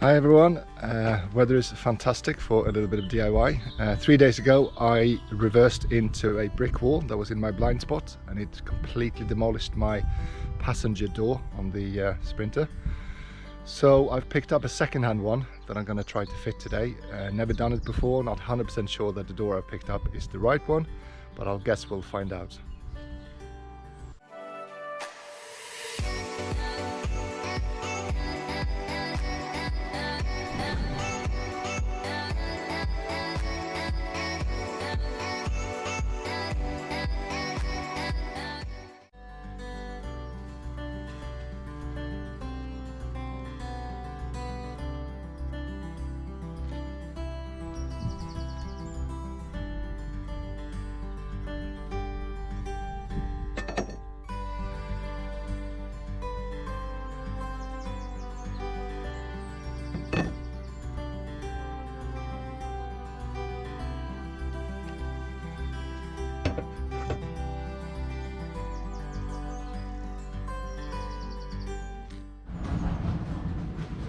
Hi everyone, weather is fantastic for a little bit of DIY. 3 days ago I reversed into a brick wall that was in my blind spot and it completely demolished my passenger door on the Sprinter. So I've picked up a second-hand one that I'm going to try to fit today. Never done it before, not 100% sure that the door I've picked up is the right one, but I'll guess we'll find out.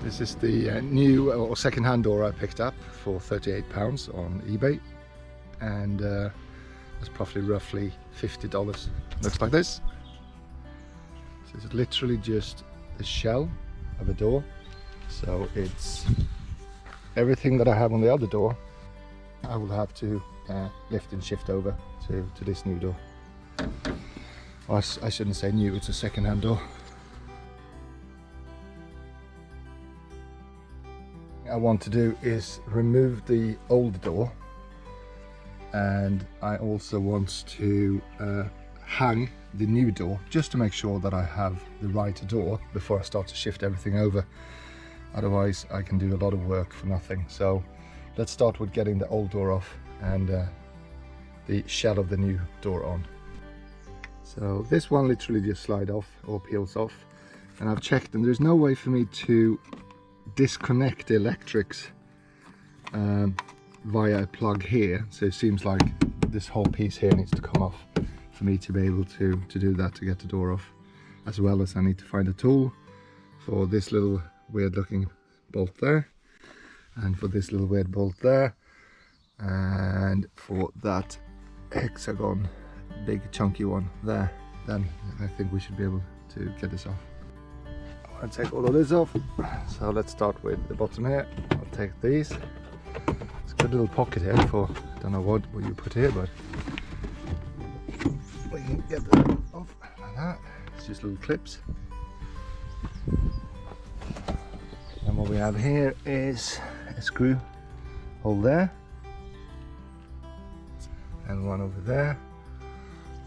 This is the new or second-hand door I picked up for £38 on eBay, and it's probably roughly $50. Looks like this. So it's literally just the shell of a door. So it's everything that I have on the other door. I will have to lift and shift over to this new door. Well, I shouldn't say new; it's a second-hand door. I want to do is remove the old door, and I also want to hang the new door just to make sure that I have the right door before I start to shift everything over. Otherwise I can do a lot of work for nothing. So let's start with getting the old door off and the shell of the new door on. So this one literally just slides off or peels off, and I've checked and there's no way for me to disconnect the electrics via a plug here, so it seems like this whole piece here needs to come off for me to be able to do that, to get the door off, as well as I need to find a tool for this little weird looking bolt there, and for this little weird bolt there, and for that hexagon big chunky one there. Then I think we should be able to get this off. I'll take all of this off, so let's start with the bottom here. I'll take these. It's a good little pocket here for, I don't know what you put here, but we can get them off like that. It's just little clips. And what we have here is a screw hole there, and one over there,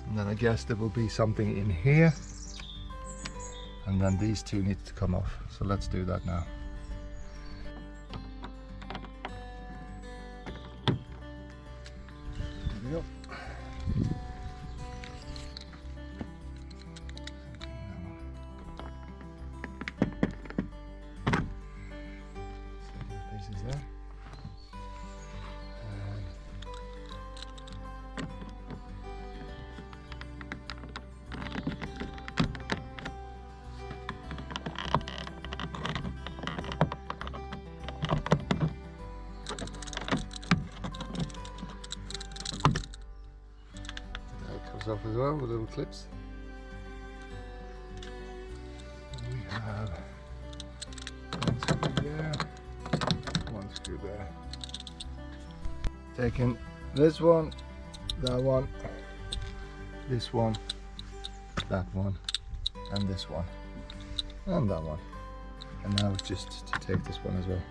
and then I guess there will be something in here. And then these two need to come off, so let's do that now. There we go. Pieces there. Off as well with little clips. And we have one screw there, one screw there. Taking this one, that one, this one, that one, and this one, and that one. And now it's just to take this one as well.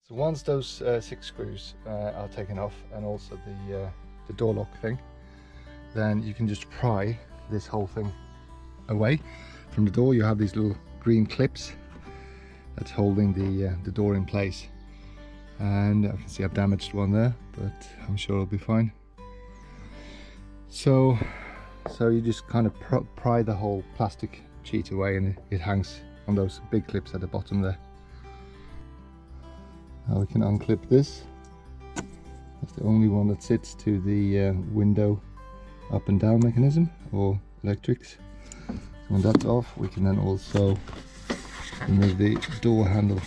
So once those 6 screws are taken off, and also the door lock thing, then you can just pry this whole thing away from the door. You have these little green clips that's holding the door in place, and I can see I've damaged one there, but I'm sure it'll be fine. So you just kind of pry the whole plastic sheet away, and it hangs on those big clips at the bottom there. Now we can unclip this. That's the only one that sits to the window up and down mechanism or electrics. So when that's off, we can then also remove the door handle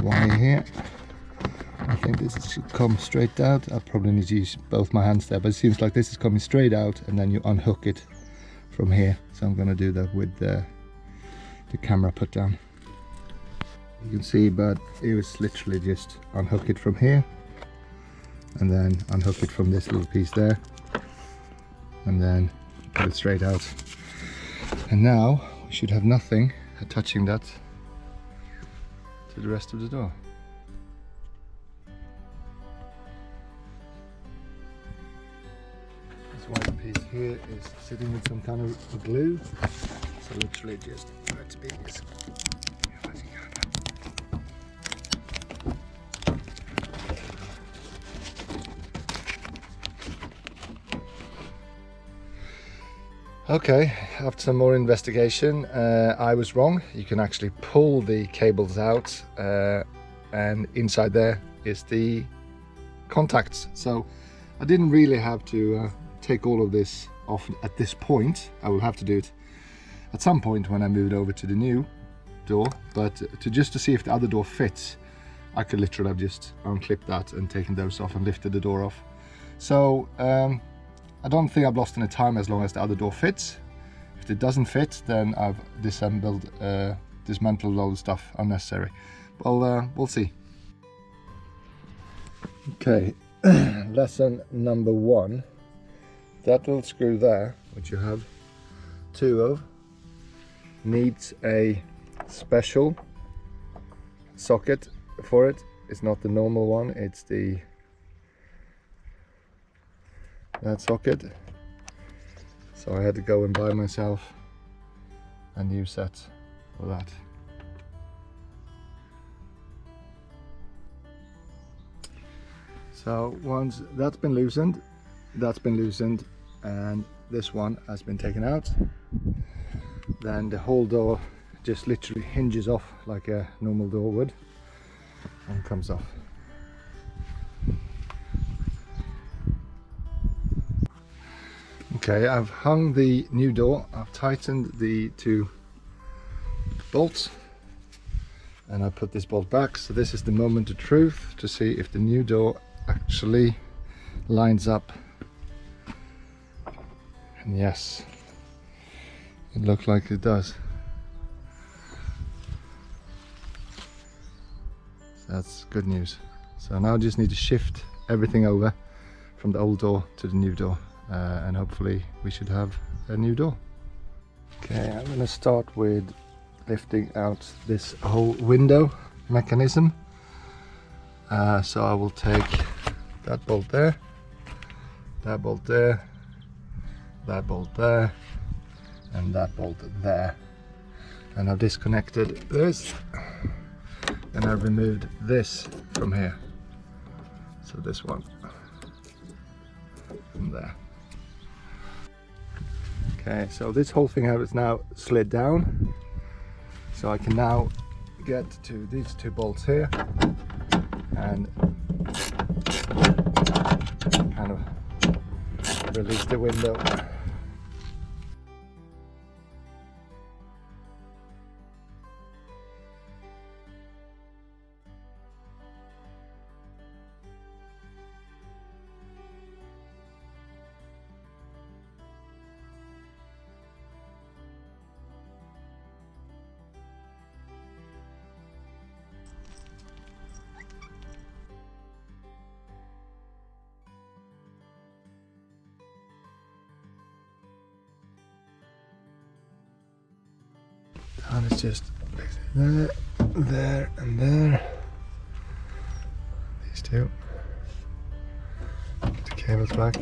wire here. I think this should come straight out. I probably need to use both my hands there, but it seems like this is coming straight out, and then you unhook it from here. So I'm going to do that with the camera put down. You can see, but it was literally just unhook it from here, and then unhook it from this little piece there, and then put it straight out. And now we should have nothing attaching that to the rest of the door. This white piece here is sitting with some kind of glue, so literally just try to be as Okay, after some more investigation, I was wrong. You can actually pull the cables out, and inside there is the contacts. So I didn't really have to take all of this off at this point. I will have to do it at some point when I moved over to the new door, but just to see if the other door fits, I could literally have just unclipped that and taken those off and lifted the door off. So I don't think I've lost any time as long as the other door fits. If it doesn't fit, then I've dismantled all the stuff unnecessary. Well, we'll see. Okay, lesson number 1. That little screw there, which you have 2 of, needs a special socket for it. It's not the normal one, it's that socket. So I had to go and buy myself a new set for that. So once that's been loosened, and this one has been taken out, then the whole door just literally hinges off like a normal door would and comes off. Okay, I've hung the new door, I've tightened the 2 bolts, and I put this bolt back. So this is the moment of truth to see if the new door actually lines up. And yes, it looks like it does. So that's good news. So now I just need to shift everything over from the old door to the new door. And hopefully we should have a new door. Okay, I'm going to start with lifting out this whole window mechanism. So I will take that bolt there, that bolt there, that bolt there, and that bolt there. And I've disconnected this, and I've removed this from here. So this one from there. Okay, so this whole thing is now slid down, so I can now get to these 2 bolts here and kind of release the window. And it's just there, there, and there. These 2. Put the cables back.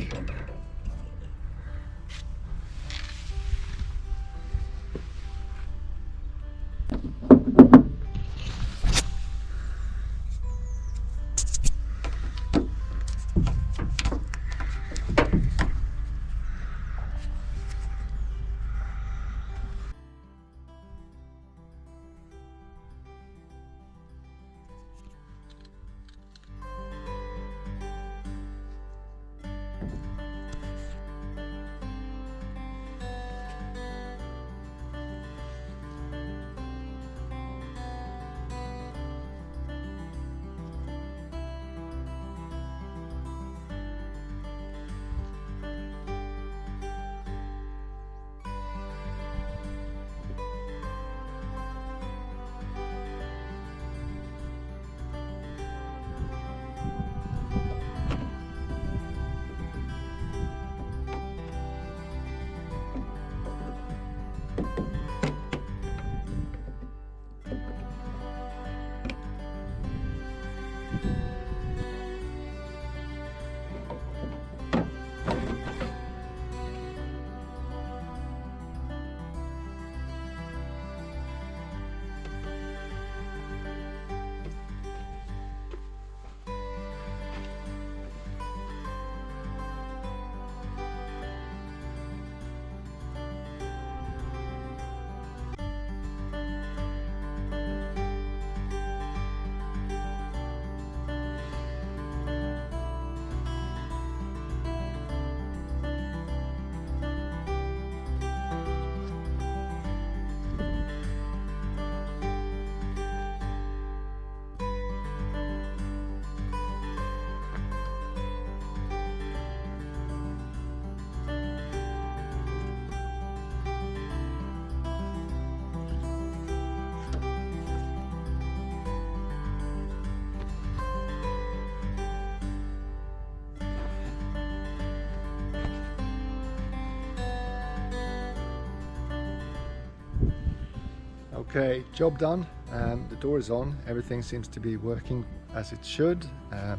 Okay, job done. The door is on. Everything seems to be working as it should. I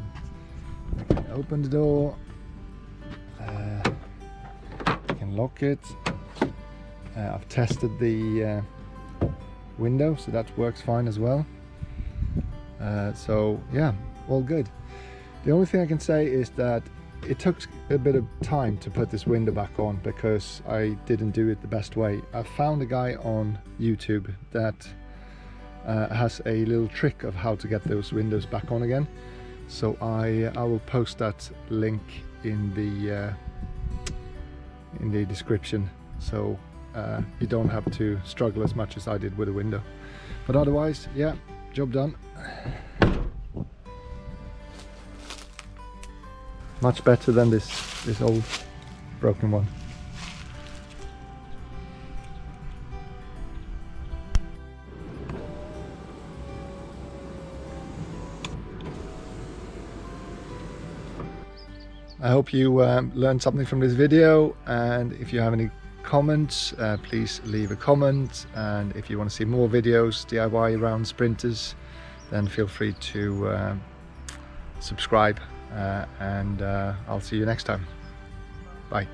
can open the door. I can lock it. I've tested the window, so that works fine as well. So yeah, all good. The only thing I can say is that it took a bit of time to put this window back on because I didn't do it the best way. I found a guy on YouTube that has a little trick of how to get those windows back on again. So I will post that link in the description, so you don't have to struggle as much as I did with the window. But otherwise, yeah, job done. Much better than this old broken one. I hope you learned something from this video, and if you have any comments, please leave a comment, and if you want to see more videos DIY around sprinters, then feel free to subscribe, and I'll see you next time. Bye.